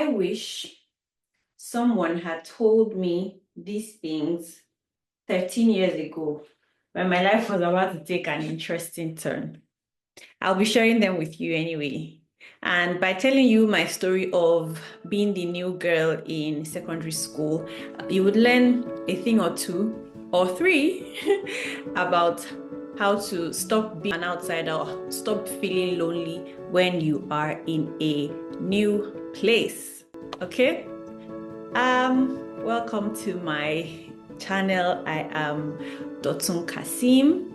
I wish someone had told me these things 13 years ago when my life was about to take an interesting turn. I'll be sharing them with you anyway. And by telling you my story of being the new girl in secondary school, you would learn a thing or two or three about how to stop being an outsider or stop feeling lonely when you are in a new place. Okay? Welcome to my channel. I am Dotun Kasim,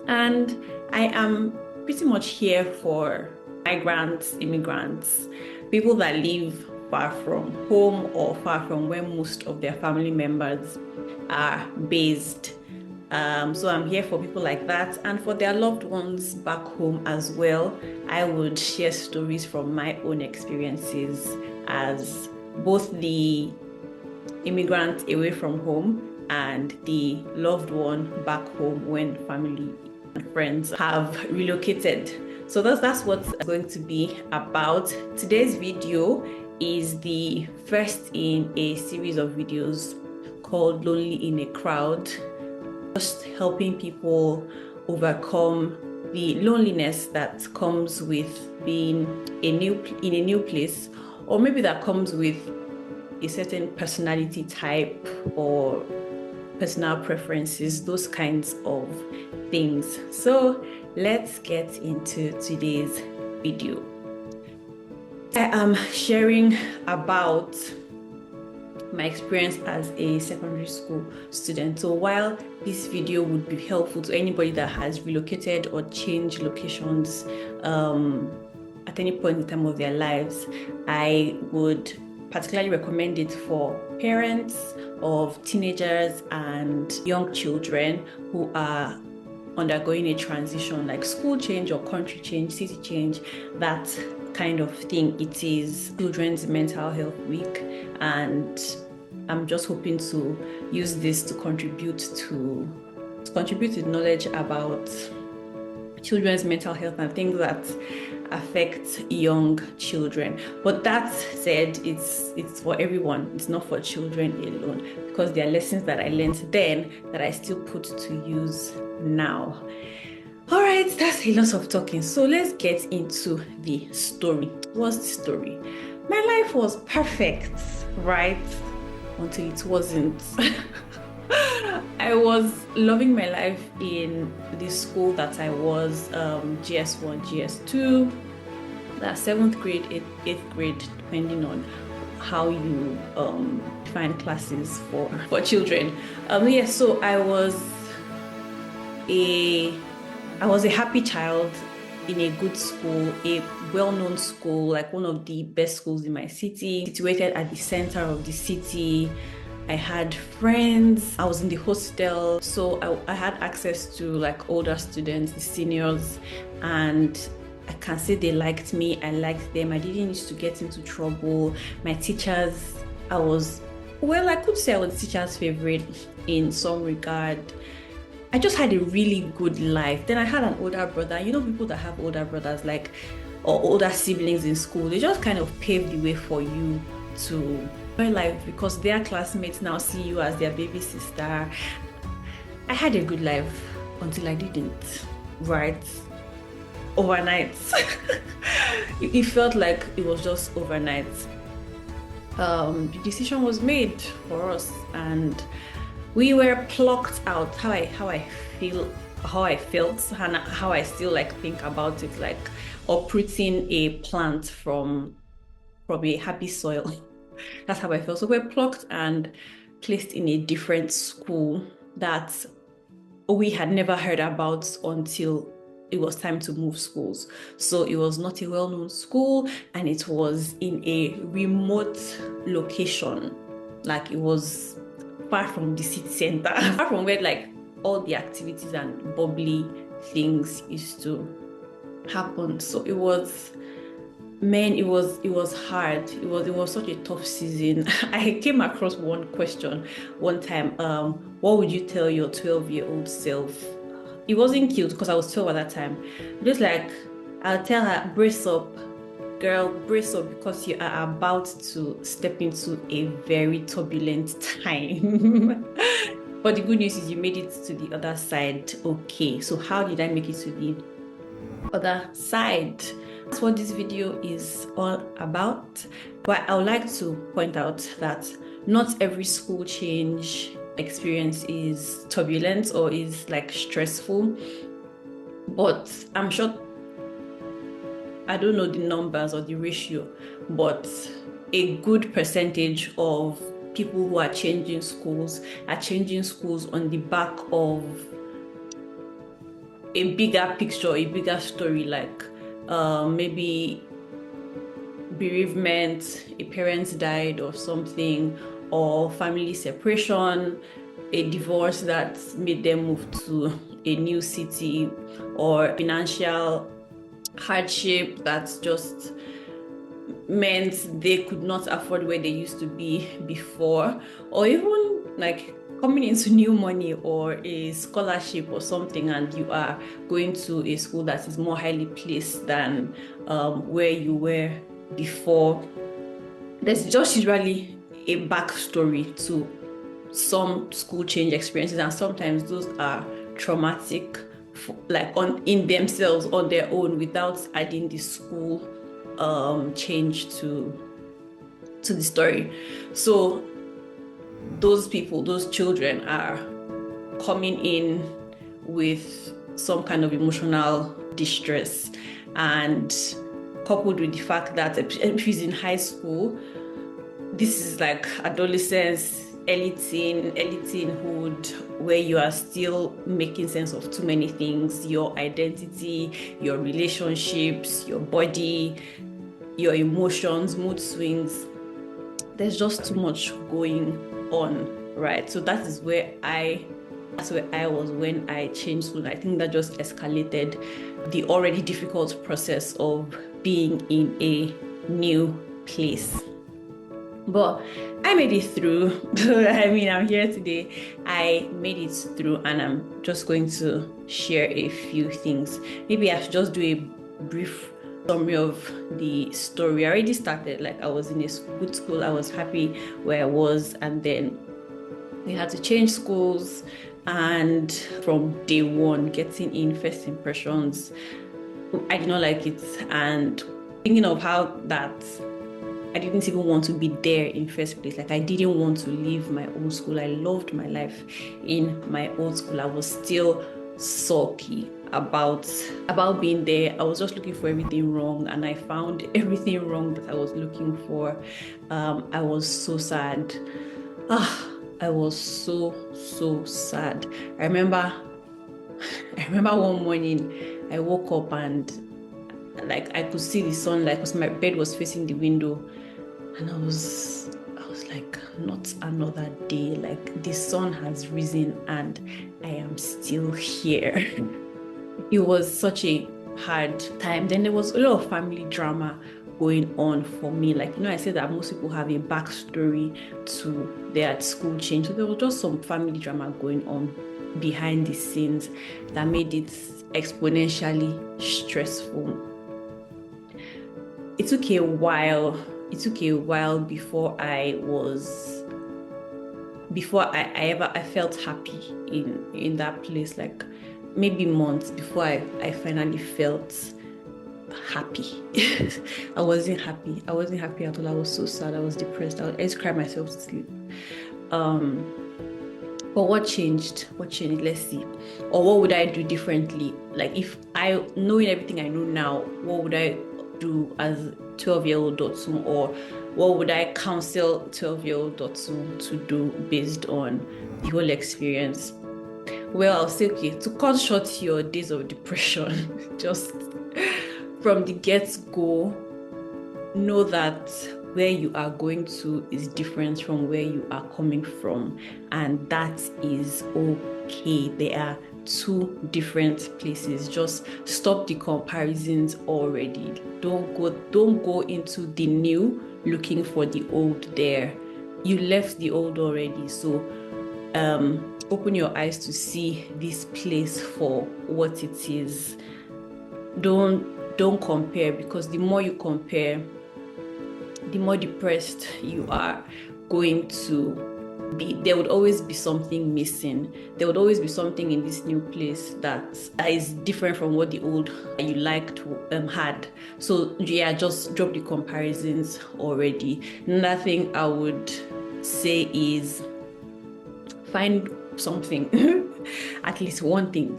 and I am pretty much here for migrants, immigrants, people that live far from home or far from where most of their family members are based. So I'm here for people like that and for their loved ones back home as well. I would share stories from my own experiences as both the immigrant away from home and the loved one back home when family and friends have relocated. So that's what it's going to be about. Today's video is the first in a series of videos called Lonely in a Crowd, just helping people overcome the loneliness that comes with being in a new place, or maybe that comes with a certain personality type or personal preferences, those kinds of things. So let's get into today's video. I am sharing about my experience as a secondary school student. So while this video would be helpful to anybody that has relocated or changed locations at any point in time of their lives, I would particularly recommend it for parents of teenagers and young children who are undergoing a transition, like school change or country change, city change, that kind of thing. It is Children's Mental Health Week, and I'm just hoping to use this to contribute to knowledge about children's mental health and things that affect young children. But that said, it's for everyone. It's not for children alone, because there are lessons that I learned then that I still put to use now. All right, that's a lot of talking. So let's get into the story. What's the story? My life was perfect, right? Until it wasn't. I was loving my life in the school that I was, GS1, GS2, that's 7th grade, 8th grade, depending on how you define classes for children. Yes, so I was a happy child in a good school, a well-known school, like one of the best schools in my city, situated at the center of the city. I had friends, I was in the hostel, so I had access to like older students, the seniors, and I can say they liked me, I liked them. I didn't used to get into trouble. My teachers, I could say I was teacher's favorite in some regard. I just had a really good life. Then I had an older brother. You know, people that have older brothers, like, or older siblings in school, they just kind of pave the way for you to life, because their classmates now see you as their baby sister. I had a good life until I didn't, right? Overnight. It felt like it was just overnight. The decision was made for us and we were plucked out. How I felt and how I still like think about it, like uprooting a plant from a happy soil. That's how I felt. So we're plucked and placed in a different school that we had never heard about until it was time to move schools. So it was not a well-known school and it was in a remote location. Like, it was far from the city center, far from where like all the activities and bubbly things used to happen. So it was hard. It was such a tough season. I came across one question one time. What would you tell your 12-year-old self? It wasn't cute because I was 12 at that time. Just like, I'll tell her, brace up, girl, brace up because you are about to step into a very turbulent time. But the good news is you made it to the other side. Okay, so how did I make it to the other side? That's what this video is all about. But I would like to point out that not every school change experience is turbulent or is like stressful. But I'm sure, I don't know the numbers or the ratio, but a good percentage of people who are changing schools on the back of a bigger picture, a bigger story, like maybe bereavement, a parent died or something, or family separation, a divorce that made them move to a new city, or financial hardship that just meant they could not afford where they used to be before, or even like coming into new money or a scholarship or something, and you are going to a school that is more highly placed than where you were before. There's just usually a backstory to some school change experiences, and sometimes those are traumatic, like in themselves, on their own, without adding the school change to the story. So those people, those children, are coming in with some kind of emotional distress, and coupled with the fact that if he's in high school, this is like adolescence, early teenhood, where you are still making sense of too many things: your identity, your relationships, your body, your emotions, mood swings. There's just too much going on, right? So that's where I was when I changed school. I think that just escalated the already difficult process of being in a new place. But I made it through. I mean, I'm here today. I made it through, and I'm just going to share a few things. Maybe I should just do a brief summary of the story. I already started, like I was in a good school. I was happy where I was, and then we had to change schools. And from day one, getting in, first impressions, I did not like it. And thinking of how that I didn't even want to be there in first place. Like I didn't want to leave my old school. I loved my life in my old school. I was still sulky about being there. I was just looking for everything wrong, and I found everything wrong that I was looking for. I was so sad. I was so sad. I remember one morning I woke up and like I could see the sunlight because my bed was facing the window, and I was like, not another day. Like the sun has risen and I am still here. It was such a hard time. Then there was a lot of family drama going on for me. Like, I said that most people have a backstory to their school change. So there was just some family drama going on behind the scenes that made it exponentially stressful. It took a while before I felt happy in that place. Like maybe months before I finally felt happy. I wasn't happy at all. I was so sad. I was depressed. I used to cry myself to sleep. But what changed? Let's see. Or what would I do differently? Like if knowing everything I know now, what would I do as 12-year-old Dotun, or what would I counsel 12-year-old Dotun to do based on the whole experience? Well, I'll say, okay, to cut short your days of depression, just from the get-go, know that where you are going to is different from where you are coming from, and that is okay. There are two different places. Just stop the comparisons already. Don't go into the new looking for the old there. You left the old already, so open your eyes to see this place for what it is. Don't don't compare, because the more you compare, the more depressed you are going to be. There would always be something missing. There would always be something in this new place that is different from what the old you liked had. So yeah, just drop the comparisons already. Another thing I would say is find something, at least one thing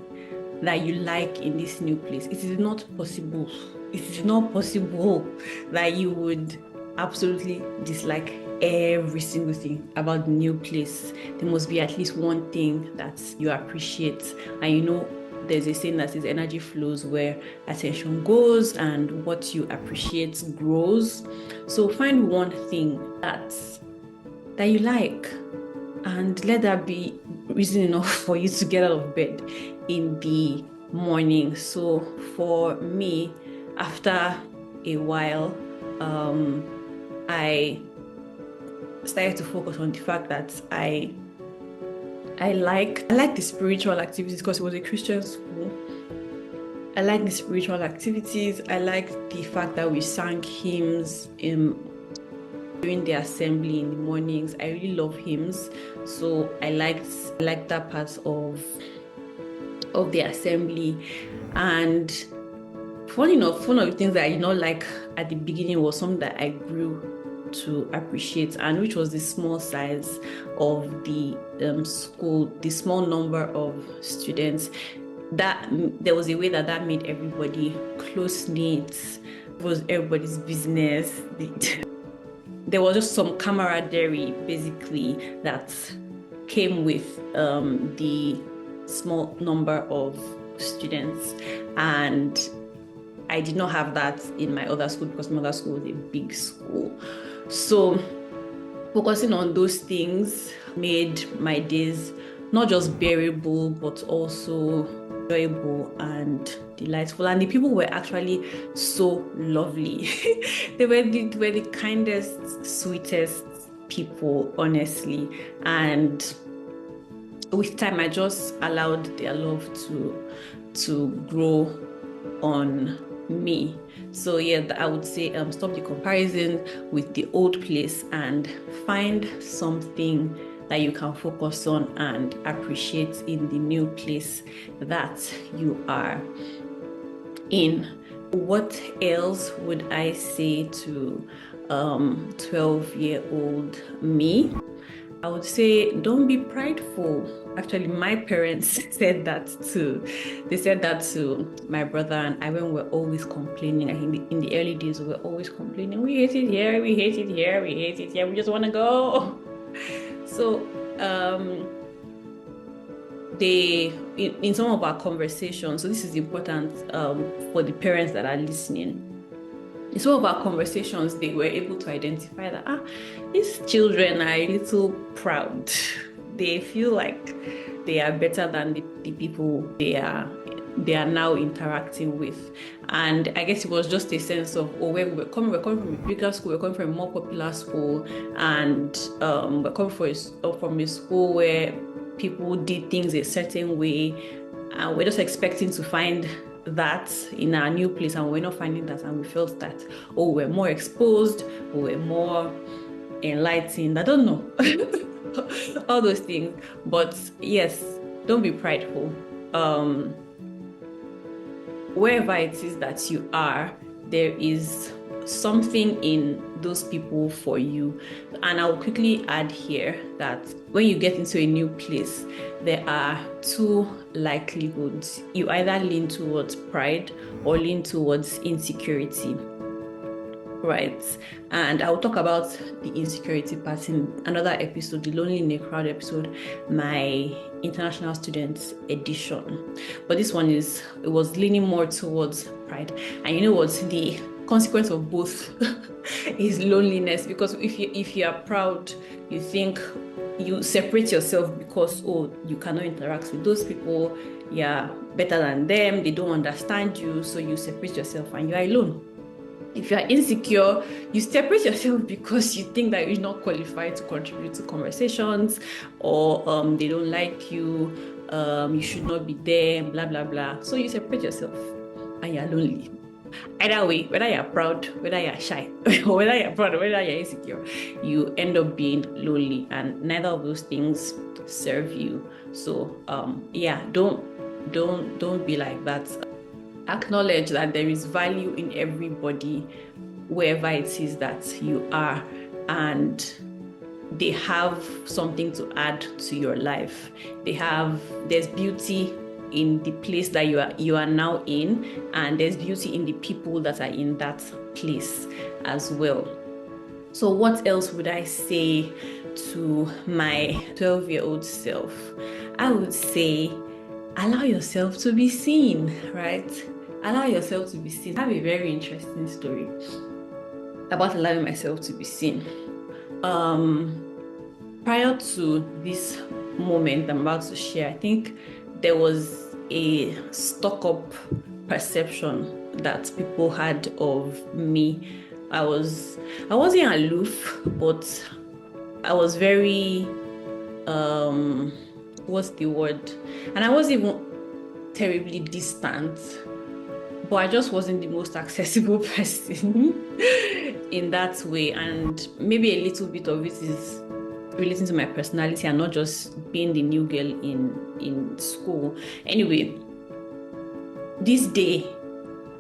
that you like in this new place. It is not possible. It is not possible that you would absolutely dislike every single thing about the new place. There must be at least one thing that you appreciate. And you know, there's a saying that says energy flows where attention goes, and what you appreciate grows. So find one thing that you like, and let that be reason enough for you to get out of bed in the morning. So for me, after a while, I started to focus on the fact that I like the spiritual activities, because it was a Christian school. I like the spiritual activities. I like the fact that we sang hymns during the assembly in the mornings. I really love hymns, so I liked that part of the assembly. And funny enough, one of the things that I did not like at the beginning was something that I grew to appreciate, and which was the small size of the school, the small number of students. That there was a way that made everybody close knit. It was everybody's business. There was just some camaraderie basically that came with the small number of students, and I did not have that in my other school, because my other school was a big school. So focusing on those things made my days not just bearable, but also enjoyable and delightful. And the people were actually so lovely. They were the kindest, sweetest people, honestly. And with time, I just allowed their love to grow on me. So yeah, I would say stop the comparison with the old place and find something that you can focus on and appreciate in the new place that you are in. What else would I say to 12-year-old me? I would say don't be prideful. Actually, my parents said that too. They said that to my brother and I when we were always complaining. I think in the early days we were always complaining. We hate it here, we hate it here, we hate it here, we just want to go. So in some of our conversations, so this is important for the parents that are listening. In some of our conversations, they were able to identify that these children are a little proud. They feel like they are better than the people they are now interacting with. And I guess it was just a sense of, where we're coming from a bigger school, we're coming from a more popular school, and we're coming from a school where people did things a certain way, and we're just expecting to find that in our new place, and we're not finding that, and we felt that we're more exposed, we're more enlightened. I don't know. All those things. But yes, don't be prideful. Wherever it is that you are, there is something in those people for you. And I'll quickly add here that when you get into a new place, there are two likelihoods. You either lean towards pride or lean towards insecurity, right? And I'll talk about the insecurity part in another episode, the Lonely in a Crowd episode, my international students edition. But this one it was leaning more towards pride. And you know what? The consequence of both is loneliness, because if you are proud, you think you separate yourself because you cannot interact with those people, you're better than them, they don't understand you, so you separate yourself and you are alone. If you are insecure, you separate yourself because you think that you're not qualified to contribute to conversations, or they don't like you, you should not be there, blah blah blah. So you separate yourself and you're lonely. Either way, whether you're proud, whether you're shy, or whether you're proud, or whether you're insecure, you end up being lonely, and neither of those things serve you. So yeah, don't be like that. Acknowledge that there is value in everybody, wherever it is that you are, and they have something to add to your life. There's beauty in the place that you are now in, and there's beauty in the people that are in that place as well. So what else would I say to my 12-year-old self? I would say allow yourself to be seen, right? Allow yourself to be seen. I have a very interesting story about allowing myself to be seen. Prior to this moment I'm about to share, I think there was a stuck-up perception that people had of me. I wasn't aloof, but I was very what's the word? And I wasn't even terribly distant, but I just wasn't the most accessible person in that way. And maybe a little bit of it is relating to my personality and not just being the new girl in school. Anyway, this day,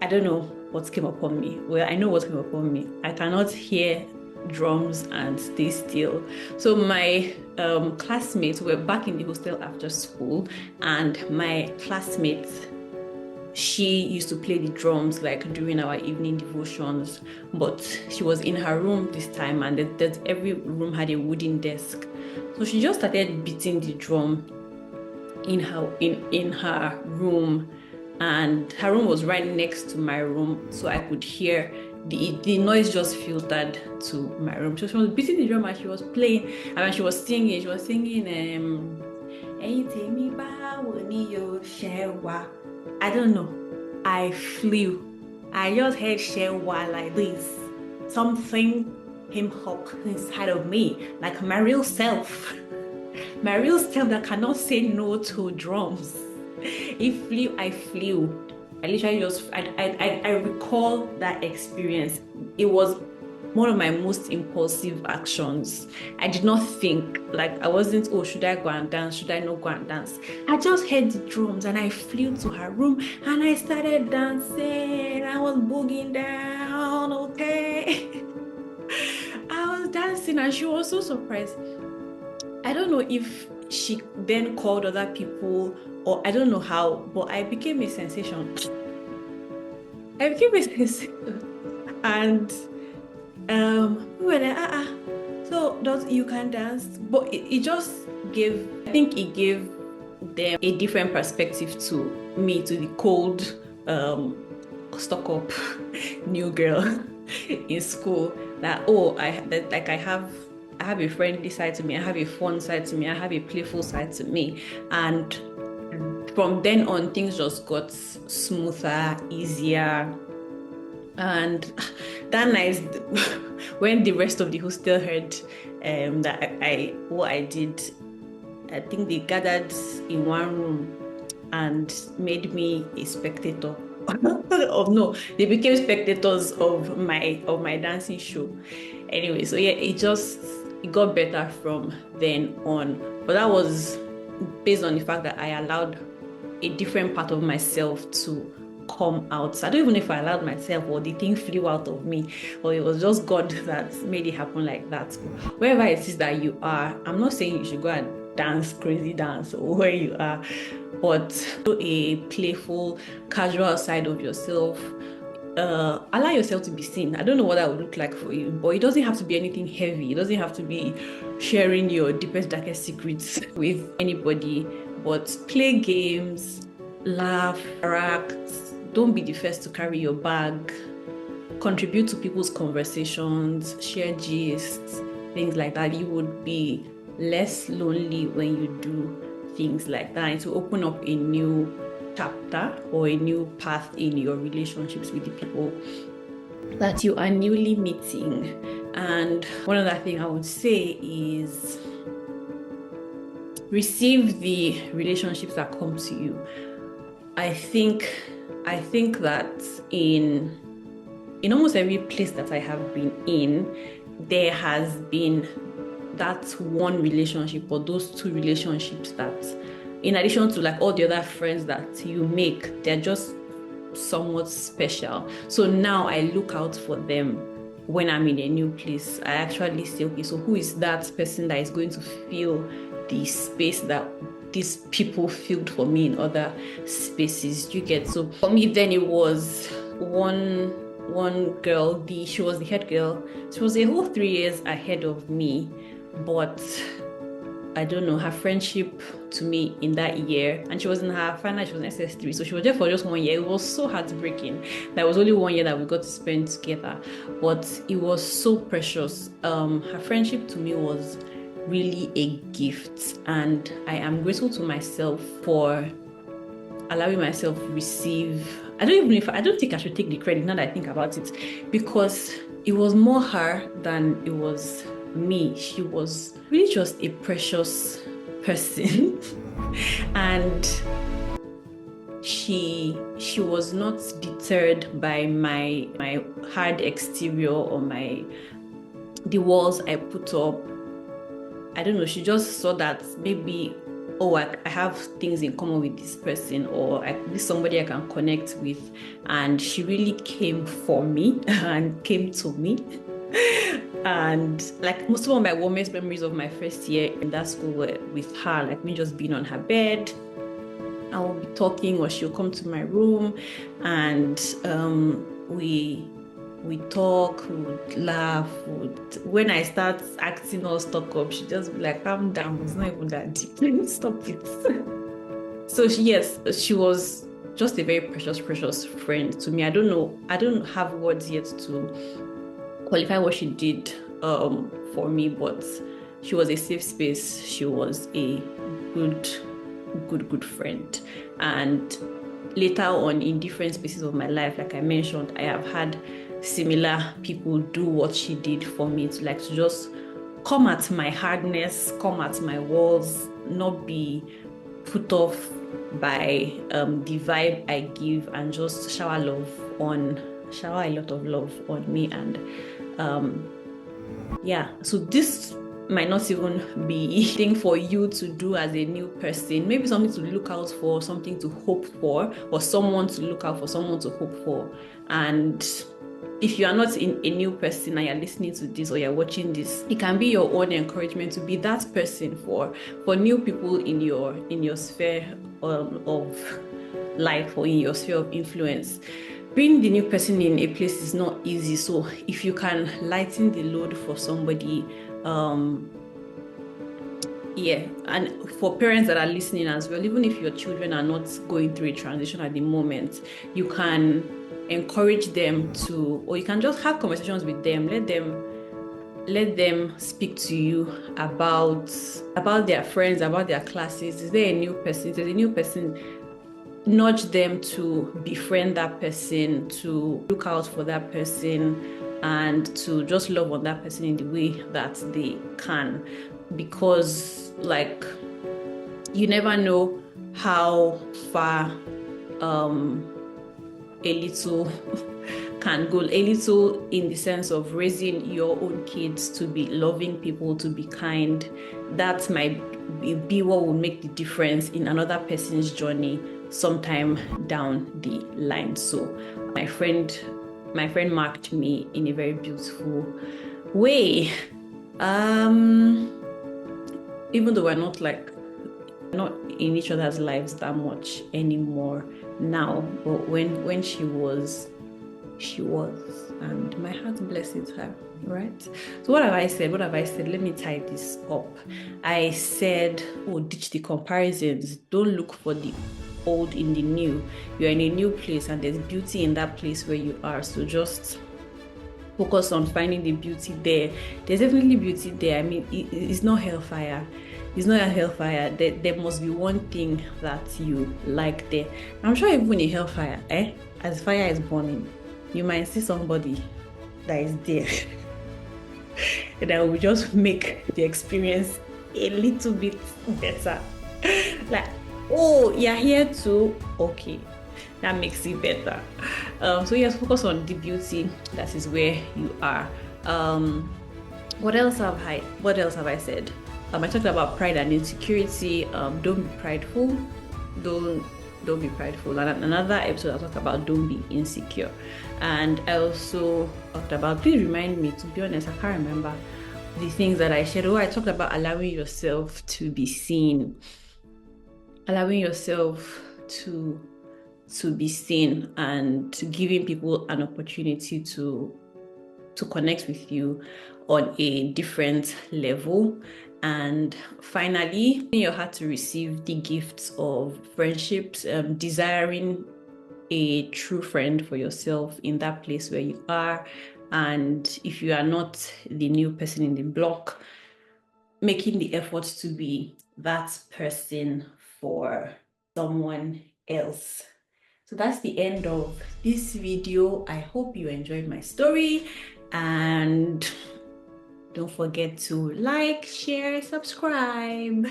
I don't know what came upon me. Well, I know what came upon me. I cannot hear drums and stay still. So my classmates were back in the hostel after school, and my classmate, she used to play the drums like during our evening devotions, but she was in her room this time, and every room had a wooden desk. So she just started beating the drum in her room, and her room was right next to my room, so I could hear the noise just filtered to my room. So she was beating the drum and she was playing, and when she was singing, I don't know. I flew. I just heard Shewa like this. Something came up inside of me, like my real self. My real self that cannot say no to drums. It flew, I flew. I literally just, I recall that experience. It was one of my most impulsive actions. I did not think, like I wasn't, oh, should I go and dance? Should I not go and dance? I just heard the drums and I flew to her room and I started dancing. I was boogieing down, okay? I was dancing and she was so surprised. I don't know if she then called other people or I don't know how, but I became a sensation. And we were like, so you can dance? But it just gave, I think it gave them a different perspective to me, to the cold, stuck up new girl in school. That I have a friendly side to me, I have a fun side to me, I have a playful side to me. And from then on, things just got smoother, easier. And that night, when the rest of the hostel heard that what I did, I think they gathered in one room and made me a spectator. No, they became spectators of my dancing show. Anyway, so yeah, it got better from then on. But that was based on the fact that I allowed a different part of myself to come out. So I don't even know if I allowed myself or the thing flew out of me, or it was just God that made it happen like that. Wherever it is that you are, I'm not saying you should go and dance crazy dance or where you are, but a playful, casual side of yourself. Allow yourself to be seen. I don't know what that would look like for you, but it doesn't have to be anything heavy. It doesn't have to be sharing your deepest, darkest secrets with anybody, but play games, laugh, interact. Don't be the first to carry your bag. Contribute to people's conversations, share gists, things like that. You would be less lonely when you do things like that. It will open up a new chapter or a new path in your relationships with the people that you are newly meeting. And one other thing I would say is receive the relationships that come to you. I think I think that in almost every place that I have been in, there has been that one relationship or those two relationships that, in addition to like all the other friends that you make, they're just somewhat special. So now I look out for them when I'm in a new place. I actually say, okay, so who is that person that is going to fill the space that these people filled for me in other spaces? You get? So for me then it was one girl, she was the head girl. She was a whole 3 years ahead of me, but I don't know, her friendship to me in that year, and she was in her final, she was in SS3, so she was there for just 1 year. It was so heartbreaking. There was only 1 year that we got to spend together, but it was so precious. Her friendship to me was really a gift, and I am grateful to myself for allowing myself to receive. I don't think I should take the credit now that I think about it, because it was more her than it was me. She was really just a precious person and she was not deterred by my hard exterior or the walls I put up. I don't know, she just saw that maybe, oh, I have things in common with this person, or this is somebody I can connect with. And she really came for me and came to me. And like most of my warmest memories of my first year in that school were with her, like me just being on her bed. I will be talking, or she'll come to my room, and we talk, we would laugh. When I start acting all stuck up, she just be like, calm down, it's not even that deep. Stop it. So she was just a very precious friend to me. I don't have words yet to qualify what she did for me, but she was a safe space. She was a good friend. And later on, in different spaces of my life, like I mentioned, I have had similar people do what she did for me, to just come at my hardness, come at my walls, not be put off by the vibe I give, and just shower a lot of love on me. And so this might not even be a thing for you to do as a new person. Maybe something to look out for, something to hope for, or someone to look out for, someone to hope for. And if you are not a new person and you're listening to this or you're watching this, it can be your own encouragement to be that person for new people in your sphere of life, or in your sphere of influence. Being the new person in a place is not easy. So if you can lighten the load for somebody, and for parents that are listening as well, even if your children are not going through a transition at the moment, you can encourage them to, or you can just have conversations with them. Let them speak to you about their friends, about their classes. Is there a new person? If there's a new person, nudge them to befriend that person, to look out for that person, and to just love on that person in the way that they can. Because you never know how far a little can go. A little in the sense of raising your own kids to be loving people, to be kind. That might be what will make the difference in another person's journey sometime down the line. So my friend marked me in a very beautiful way. Even though we're not in each other's lives that much anymore now, but when she was, and my heart blesses her, right? So what have I said? Let me tie this up. I said, ditch the comparisons. Don't look for the old in the new. You're in a new place, and there's beauty in that place where you are. So just focus on finding the beauty there. There's definitely beauty there. I mean, it's not hellfire. It's not a hellfire. There must be one thing that you like there. I'm sure even in hellfire, as fire is burning, you might see somebody that is there that will just make the experience a little bit better. Like, oh, you're here too? Okay. That makes it better. So yes, focus on the beauty that is where you are. What else have I said? I talked about pride and insecurity. Don't be prideful. Don't don't be prideful. And another episode I talked about don't be insecure. And I also talked about, please remind me, to be honest, I can't remember the things that I shared. Oh, I talked about allowing yourself to be seen. Allowing yourself to be seen and to giving people an opportunity to connect with you on a different level. And finally, in your heart to receive the gifts of friendships, desiring a true friend for yourself in that place where you are. And if you are not the new person in the block, making the effort to be that person for someone else. So that's the end of this video. I hope you enjoyed my story, and don't forget to like, share, subscribe.